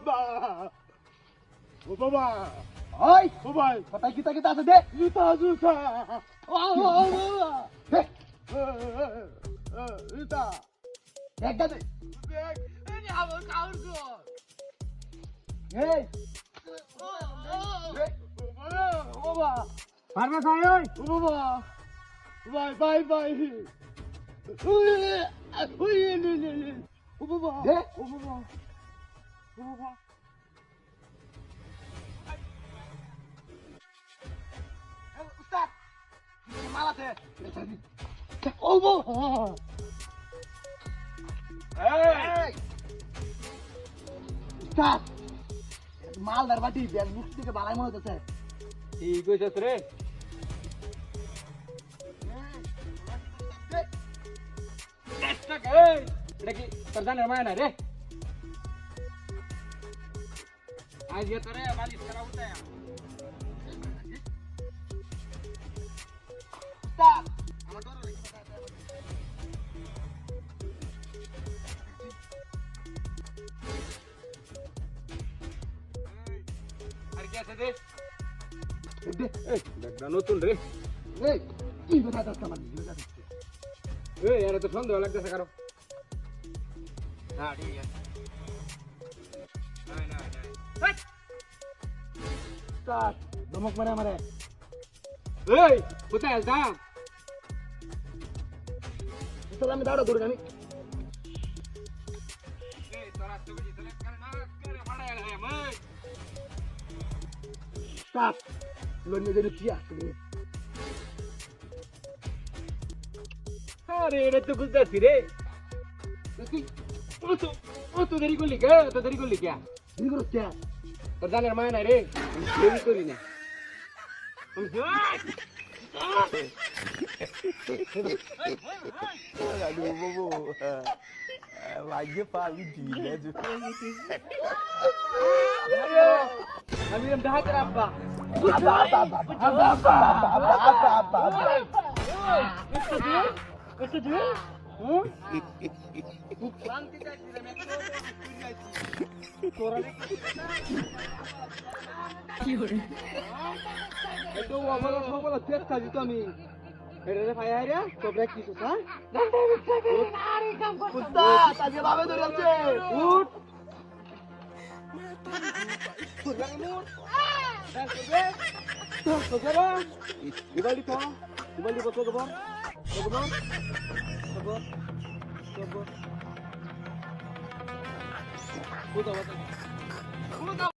বাবা ও বাবা ওই ও ভাই কোথায় কিতা কিতা আছে দে জুতা জুতা ও বাবা দে জুতা একটা দে দেখ এই আমার কাউর কর এই ও বাবা পারবে খাই ওই ও বাবা বাই বাই বাই ওই ও বাবা দে ও বাবা ও বাবা উস্তাদ মালাতে ও বাবা এই উস্তাদ মাল দরবাটি ব্যাগ বুক থেকে বালাই মনে হচ্ছে ঠিক কইছস রে এটা কি প্রধানের মায়া রে আজ ये तो रे मालिश करा होता है উস্তাদ আমার ডর লাগে আর কি আছে দে দে দেখনা নতুন রে এই কি কথা দস্তা মানে কি কথা এই यार তো সন্দেহ লাগতেছে কারো হ্যাঁ ঠিক আছে না উস্তাদ ধমক মারে আমারে এই কোথায় আলতাম উস্তাদ আমি দাঁড়া ধরে আমি এই তোরা তো বুঝি তাহলে করে না করে ফাড়ায় রে মই উস্তাদ লন্নে দেরি কি আসলে আরে এটা তো বুঝতেছি রে তুই ও তো দেরি করলি কে তো দেরি করলি কে কি করছ কে প্রধানের মায়া নাই রে দেরি করি না Aduh, bobo. Lagi paling gila juga. আমি এম ঢাকা রাব্বা একটু দিও খুব শান্তি যাচ্ছি রে একটু আমার সবলা চেষ্টা দিত আমি এটা রে ভাই আইরা তো ব্রেক দিছ হ্যাঁ উস্তাদ আজকে বাবে ধরে আছে উঠ Ibalik ka? Ibalik ba ito, Gabar? Gabar? Gabar? Gabar? Puta, bata.